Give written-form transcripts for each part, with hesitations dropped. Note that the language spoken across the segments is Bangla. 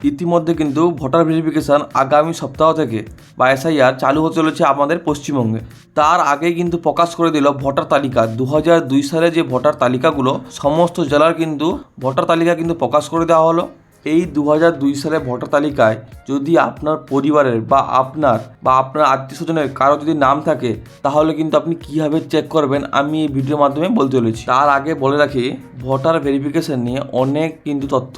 ইতিমধ্যে কিন্তু ভোটার ভেরিফিকেশান আগামী সপ্তাহ থেকে বা এসআইআর চালু হতে চলেছে আমাদের পশ্চিমবঙ্গে। তার আগে কিন্তু প্রকাশ করে দিল ভোটার তালিকা। 2002 সালে যে ভোটার তালিকাগুলো সমস্ত জেলার কিন্তু ভোটার তালিকা কিন্তু প্রকাশ করে দেওয়া হলো। এই 2002 সালে ভোটার তালিকায় যদি আপনার পরিবারের বা আপনার আত্মীয় স্বজনের কারো যদি নাম থাকে, তাহলে কিন্তু আপনি কীভাবে চেক করবেন আমি এই ভিডিওর মাধ্যমে বলতে চলেছি। তার আগে বলে রাখি, ভোটার ভেরিফিকেশন নিয়ে অনেক কিন্তু তথ্য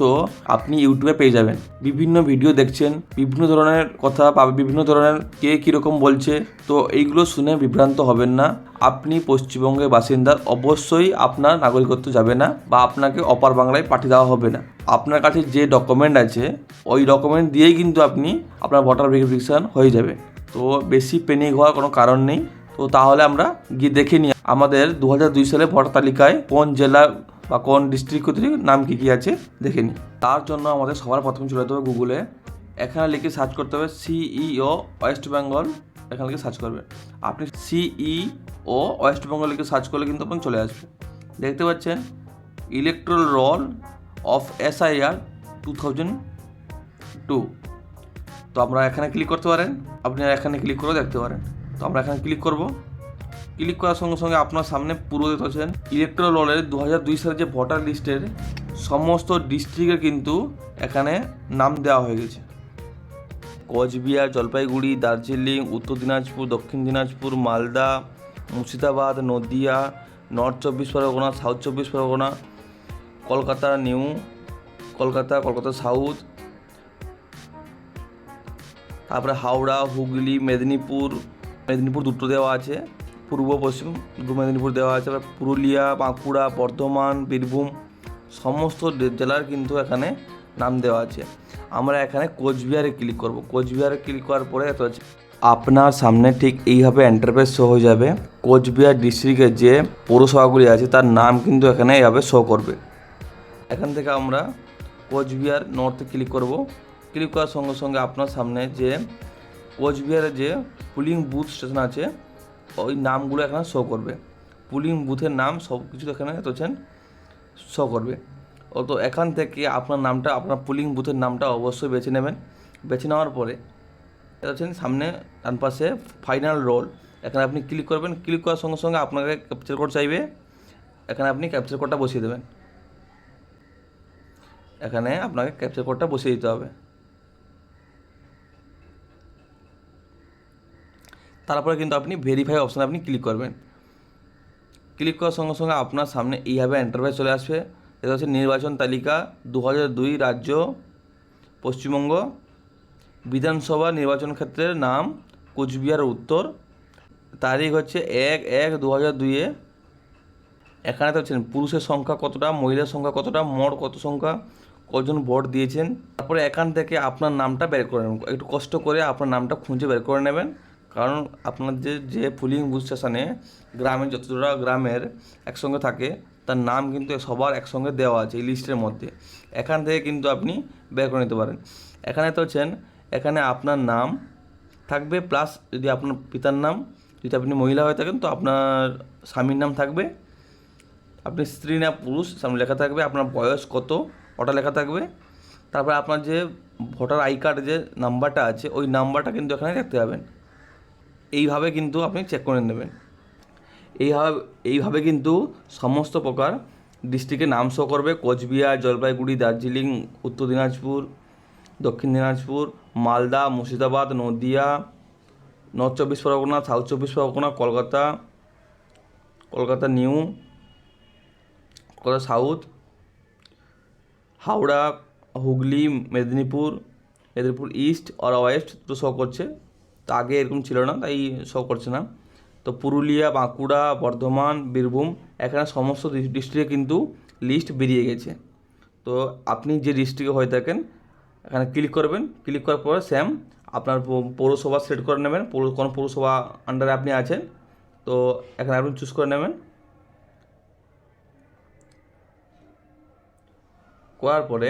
আপনি ইউটিউবে পেয়ে যাবেন। বিভিন্ন ভিডিও দেখছেন, বিভিন্ন ধরনের কথা বা বিভিন্ন ধরনের কে কীরকম বলছে, তো এইগুলো শুনে বিভ্রান্ত হবেন না। আপনি পশ্চিমবঙ্গের বাসিন্দার, অবশ্যই আপনার নাগরিকত্ব যাবে না বা আপনাকে অপার বাংলায় পাঠিয়ে দেওয়া হবে না। আপনার কাছে যে ডকুমেন্ট আছে ওই ডকুমেন্ট দিয়েই কিন্তু আপনি আপনার ভোটার ভেরিফিকেশান হয়ে যাবে। তো বেশি পেনিক হওয়ার কোনো কারণ নেই। তো তাহলে আমরা গিয়ে দেখে নিই আমাদের 2002 সালে ভোটার তালিকায় কোন জেলা বা কোন ডিস্ট্রিক্ট নাম কী আছে দেখে নিই। তার জন্য আমাদের সবার প্রথমে চলে যেতে হবে গুগলে। এখানে লিখে সার্চ করতে হবে সিইও ওয়েস্ট বেঙ্গল। এখানে লিখে সার্চ করবেন। আপনি সিইও ওয়েস্ট বেঙ্গল লিখে সার্চ করলে কিন্তু আপনি চলে আসবে। দেখতে পাচ্ছেন ইলেকট্রাল রোল অফ এসআইআর 2002। তো আমরা এখানে ক্লিক করতে পারেন, আপনি এখানে ক্লিক করে দেখতে পারেন। তো আমরা এখানে ক্লিক করব। ক্লিক করার সঙ্গে সঙ্গে আপনার সামনে পুরো দেখতে পাচ্ছেন ইলেকট্রাল রোলের 2002 সালের যে ভোটার লিস্টের সমস্ত ডিস্ট্রিক্টের কিন্তু এখানে নাম দেওয়া হয়ে গেছে। Cooch Behar, Jalpaiguri, Darjeeling, Uttar Dinajpur, Dakshin Dinajpur, Malda, Murshidabad, Nadia, north 24 Parganas, south 24 Parganas, Kolkata new, Kolkata south, তারপরে হাওড়া, হুগলি, মেদিনীপুর দুটো দেওয়া আছে, পূর্ব পশ্চিম মেদিনীপুর দেওয়া আছে, আবার পুরুলিয়া, বাঁকুড়া, বর্ধমান, বীরভূম সমস্ত জেলার কিন্তু এখানে নাম দেওয়া আছে। আমরা এখানে কোচবিহারে ক্লিক করব। কোচবিহারে ক্লিক করার পরে এত আছে আপনার সামনে ঠিক এইভাবে ইন্টারফেস শো হয়ে যাবে। কোচবিহার ডিস্ট্রিক্টের যে পৌরসভাগুলি আছে তার নাম কিন্তু এখানে এইভাবে শো করবে। এখান থেকে আমরা কোচবিহার নর্থে ক্লিক করব। ক্লিক করার সঙ্গে সঙ্গে আপনার সামনে যে কোচবিহারের যে পুলিং বুথ স্টেশন আছে ওই নামগুলো এখানে শো করবে। পুলিং বুথের নাম সব কিছু এখানে এতছেন শো করবে। ও তো এখান থেকে আপনার নামটা, আপনার পুলিং বুথের নামটা অবশ্যই বেছে নেবেন। বেছে নেওয়ার পরে হচ্ছেন সামনে ডান পাশে ফাইনাল রোল, এখানে আপনি ক্লিক করবেন। ক্লিক করার সঙ্গে সঙ্গে আপনাকে ক্যাপচার কোড চাইবে, এখানে আপনি ক্যাপচার কোডটা বসিয়ে দেবেন। এখানে আপনাকে ক্যাপচার কোডটা বসিয়ে দিতে হবে। তারপরে কিন্তু আপনি ভেরিফাই অপশানে আপনি ক্লিক করবেন। ক্লিক করার সঙ্গে সঙ্গে আপনার সামনে এইভাবে ইন্টারফেস চলে আসবে। এটা হচ্ছে নির্বাচন তালিকা 2002 রাজ্য পশ্চিমবঙ্গ, বিধানসভা নির্বাচন ক্ষেত্রের নাম কোচবিহার উত্তর, তারিখ হচ্ছে 1/1/2002। এখানে তো হচ্ছেন পুরুষের সংখ্যা কতটা, মহিলার সংখ্যা কতটা, মোট কত সংখ্যা, কজন ভোট দিয়েছেন। তারপরে এখান থেকে আপনার নামটা বের করে নেবেন। একটু কষ্ট করে আপনার নামটা খুঁজে বের করে নেবেন, কারণ আপনার যে পুলিং বুথ স্টেশনে গ্রামের যতটা গ্রামের একসঙ্গে থাকে তার নাম কিন্তু সবার একসঙ্গে দেওয়া আছে এই লিস্টের মধ্যে। এখান থেকে কিন্তু আপনি বের করে নিতে পারেন। এখানে তো হচ্ছেন এখানে আপনার নাম থাকবে, প্লাস যদি আপনার পিতার নাম, যদি আপনি মহিলা হয়ে থাকেন তো আপনার স্বামীর নাম থাকবে, আপনি স্ত্রী না পুরুষ সামনে লেখা থাকবে, আপনার বয়স কত ওটা লেখা থাকবে। তারপরে আপনার যে ভোটার আই কার্ড যে নাম্বারটা আছে ওই নাম্বারটা কিন্তু এখানে রাখতে হবেন। এইভাবে কিন্তু আপনি চেক করে নেবেন। এইভাবে কিন্তু সমস্ত প্রকার ডিস্ট্রিক্টের নাম শো করবে। Cooch Behar, Jalpaiguri, Darjeeling, Uttar Dinajpur, Dakshin Dinajpur, Malda, Murshidabad, Nadia, north 24 Parganas, south 24 Parganas, Kolkata new, Kolkata south, Howrah, Hooghly, Medinipur east আর ওয়েস্ট তো শো করছে। তো আগে এরকম ছিল না, তাই শো করছে না। তো পুরুলিয়া, বাঁকুড়া, বর্ধমান, বীরভূম এখানে সমস্ত ডিস্ট্রিক্টে কিন্তু লিস্ট বেরিয়ে গেছে। তো আপনি যে ডিস্ট্রিক্টে হয়ে থাকেন এখানে ক্লিক করবেন। ক্লিক করার পরে সেম আপনার পৌরসভা সিলেক্ট করে নেবেন, কোন পৌরসভা আন্ডারে আপনি আছেন তো এখানে আপনি চুজ করে নেবেন। করার পরে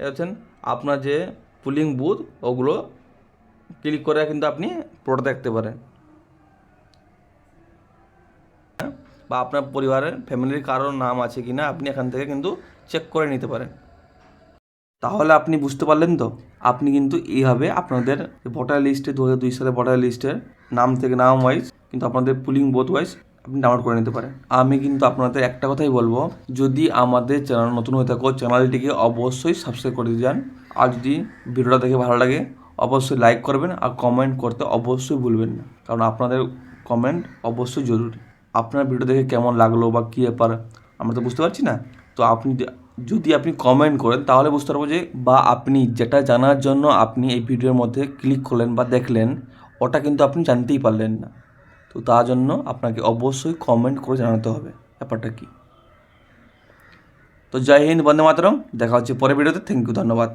হচ্ছেন আপনার যে পুলিং বুথ ওগুলো ক্লিক করে কিন্তু আপনি পুরোটা দেখতে পারেন, বা আপনার পরিবারের ফ্যামিলির কারোর নাম আছে কি না আপনি এখান থেকে কিন্তু চেক করে নিতে পারেন। তাহলে আপনি বুঝতে পারলেন তো, আপনি কিন্তু এইভাবে আপনাদের ভোটার লিস্টে 2002 সালে ভোটার লিস্টের নাম থেকে নাম ওয়াইজ কিন্তু আপনাদের পুলিং বোথ ওয়াইজ আপনি ডাউনলোড করে নিতে পারেন। আমি কিন্তু আপনাদের একটা কথাই বলবো, যদি আমাদের চ্যানেল নতুন হয়ে থাকো চ্যানেলটিকে অবশ্যই সাবস্ক্রাইব করে দিয়ে যান। আর যদি ভিডিওটা দেখে ভালো লাগে অবশ্যই লাইক করবেন আর কমেন্ট করতে অবশ্যই ভুলবেন না, কারণ আপনাদের কমেন্ট অবশ্যই জরুরি। আপনার ভিডিও দেখে কেমন লাগলো বা কী ব্যাপার আমরা তো বুঝতে পারছি না, তো আপনি যদি আপনি কমেন্ট করেন তাহলে বুঝতে পারবো যে বা আপনি যেটা জানার জন্য আপনি এই ভিডিওর মধ্যে ক্লিক করলেন বা দেখলেন ওটা কিন্তু আপনি জানতেই পারলেন না। তো তার জন্য আপনাকে অবশ্যই কমেন্ট করে জানাতে হবে ব্যাপারটা কী। তো জয় হিন্দ, বন্দে মাতরম, দেখা হচ্ছে পরের ভিডিওতে। থ্যাংক ইউ, ধন্যবাদ।